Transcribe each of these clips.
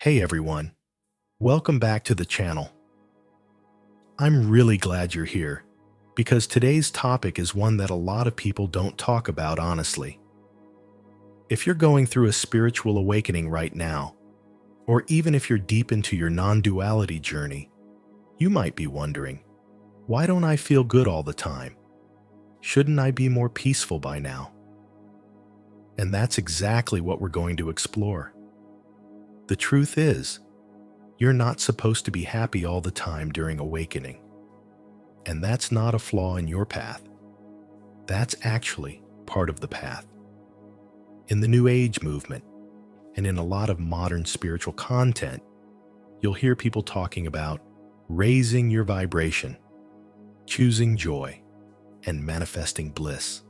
Hey everyone, welcome back to the channel. I'm really glad you're here because today's topic is one that a lot of people don't talk about honestly. If you're going through a spiritual awakening right now, or even if you're deep into your non-duality journey, you might be wondering, why don't I feel good all the time? Shouldn't I be more peaceful by now? And that's exactly what we're going to explore. The truth is, you're not supposed to be happy all the time during awakening. And that's not a flaw in your path. That's actually part of the path. In the New Age movement, and in a lot of modern spiritual content, you'll hear people talking about raising your vibration, choosing joy, and manifesting bliss.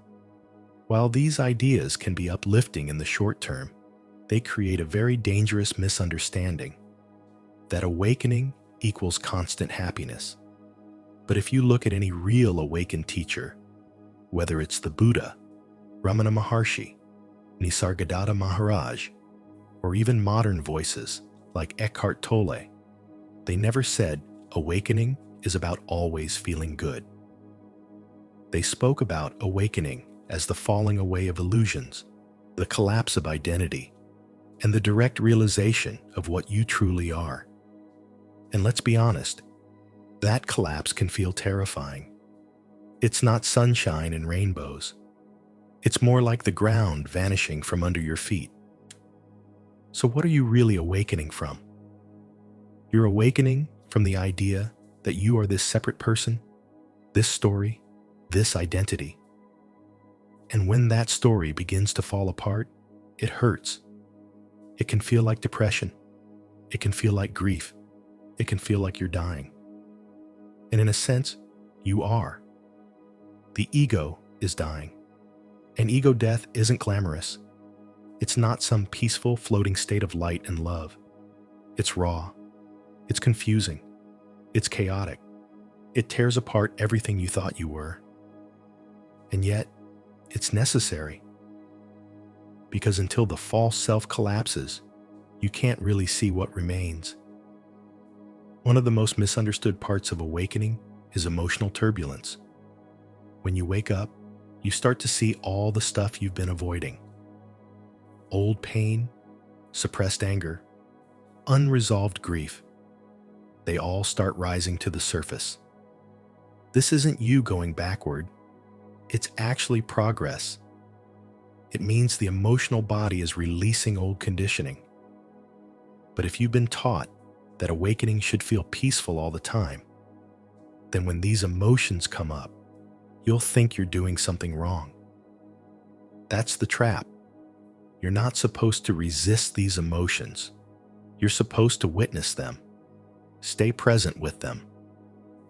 While these ideas can be uplifting in the short term, they create a very dangerous misunderstanding that awakening equals constant happiness. But if you look at any real awakened teacher, whether it's the Buddha, Ramana Maharshi, Nisargadatta Maharaj, or even modern voices like Eckhart Tolle, they never said awakening is about always feeling good. They spoke about awakening as the falling away of illusions, the collapse of identity, and the direct realization of what you truly are. And let's be honest, that collapse can feel terrifying. It's not sunshine and rainbows. It's more like the ground vanishing from under your feet. So what are you really awakening from? You're awakening from the idea that you are this separate person, this story, this identity. And when that story begins to fall apart, it hurts. It can feel like depression. It can feel like grief. It can feel like you're dying. And in a sense, you are. The ego is dying. And ego death isn't glamorous. It's not some peaceful, floating state of light and love. It's raw. It's confusing. It's chaotic. It tears apart everything you thought you were. And yet, it's necessary. Because until the false self collapses, you can't really see what remains. One of the most misunderstood parts of awakening is emotional turbulence. When you wake up, you start to see all the stuff you've been avoiding. Old pain, suppressed anger, unresolved grief. They all start rising to the surface. This isn't you going backward. It's actually progress. It means the emotional body is releasing old conditioning. But if you've been taught that awakening should feel peaceful all the time, then when these emotions come up, you'll think you're doing something wrong. That's the trap. You're not supposed to resist these emotions. You're supposed to witness them. Stay present with them.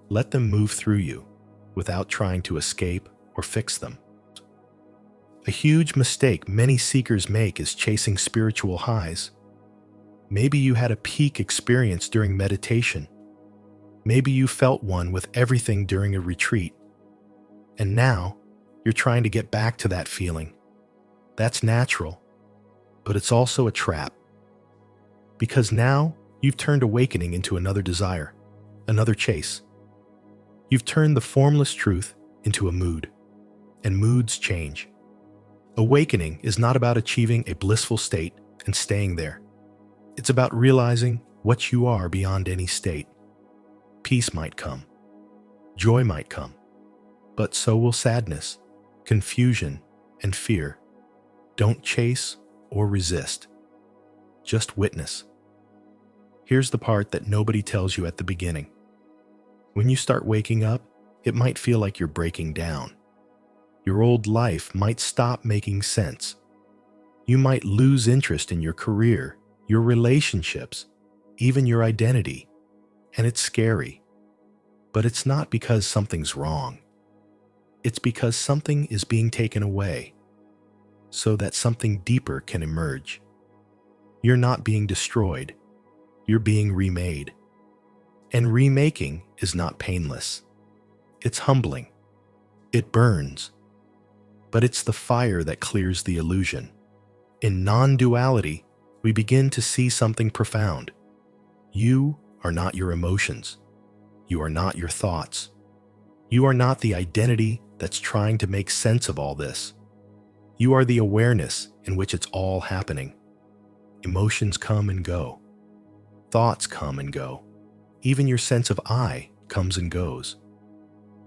Let them move through you without trying to escape or fix them. A huge mistake many seekers make is chasing spiritual highs. Maybe you had a peak experience during meditation. Maybe you felt one with everything during a retreat. And now, you're trying to get back to that feeling. That's natural, but it's also a trap. Because now, you've turned awakening into another desire, another chase. You've turned the formless truth into a mood, and moods change. Awakening is not about achieving a blissful state and staying there. It's about realizing what you are beyond any state. Peace might come. Joy might come. But so will sadness, confusion, and fear. Don't chase or resist. Just witness. Here's the part that nobody tells you at the beginning. When you start waking up, it might feel like you're breaking down. Your old life might stop making sense. You might lose interest in your career, your relationships, even your identity. And it's scary. But it's not because something's wrong. It's because something is being taken away so that something deeper can emerge. You're not being destroyed. You're being remade. And remaking is not painless. It's humbling. It burns. But it's the fire that clears the illusion. In non-duality, we begin to see something profound. You are not your emotions. You are not your thoughts. You are not the identity that's trying to make sense of all this. You are the awareness in which it's all happening. Emotions come and go. Thoughts come and go. Even your sense of I comes and goes.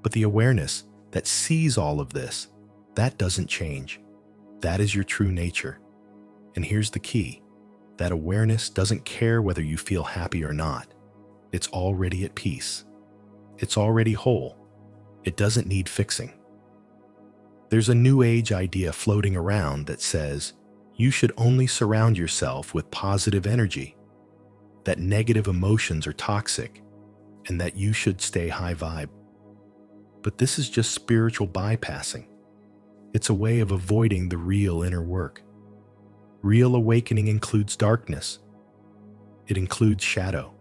But the awareness that sees all of this, that doesn't change. That is your true nature. And here's the key. That awareness doesn't care whether you feel happy or not. It's already at peace. It's already whole. It doesn't need fixing. There's a new age idea floating around that says you should only surround yourself with positive energy, that negative emotions are toxic, and that you should stay high vibe. But this is just spiritual bypassing. It's a way of avoiding the real inner work. Real awakening includes darkness. It includes shadow.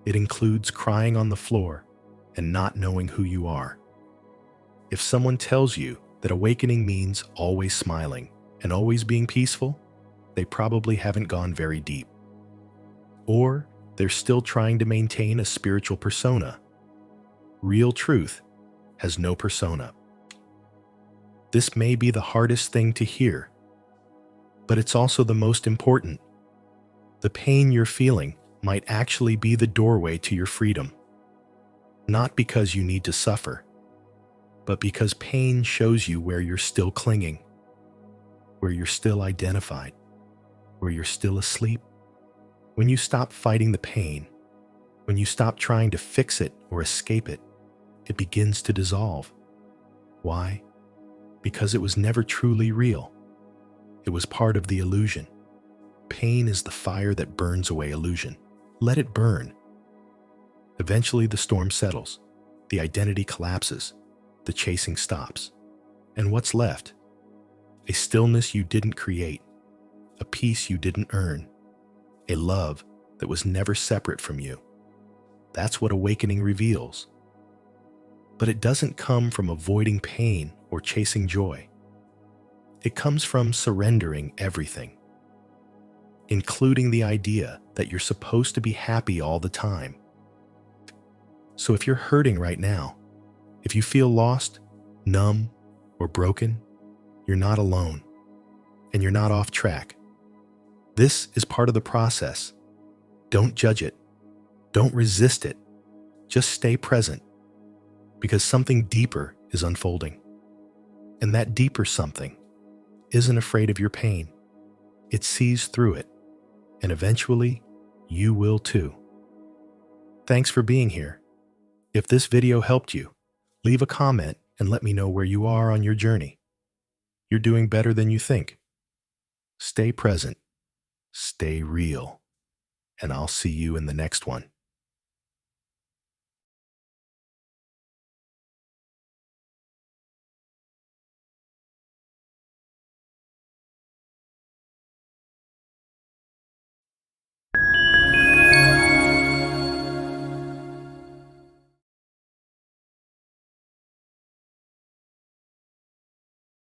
It includes crying on the floor and not knowing who you are. If someone tells you that awakening means always smiling and always being peaceful, they probably haven't gone very deep. Or they're still trying to maintain a spiritual persona. Real truth has no persona. This may be the hardest thing to hear, but it's also the most important. The pain you're feeling might actually be the doorway to your freedom. Not because you need to suffer, but because pain shows you where you're still clinging, where you're still identified, where you're still asleep. When you stop fighting the pain, when you stop trying to fix it or escape it, it begins to dissolve. Why? Because it was never truly real. It was part of the illusion. Pain is the fire that burns away illusion. Let it burn. Eventually the storm settles, the identity collapses, the chasing stops. And what's left? A stillness you didn't create, a peace you didn't earn, a love that was never separate from you. That's what awakening reveals. But it doesn't come from avoiding pain or chasing joy. It comes from surrendering everything, including the idea that you're supposed to be happy all the time. So if you're hurting right now, if you feel lost, numb, or broken, you're not alone, and you're not off track. This is part of the process. Don't judge it. Don't resist it. Just stay present, because something deeper is unfolding. And that deeper something isn't afraid of your pain. It sees through it, and eventually, you will too. Thanks for being here. If this video helped you, leave a comment and let me know where you are on your journey. You're doing better than you think. Stay present, stay real, and I'll see you in the next one.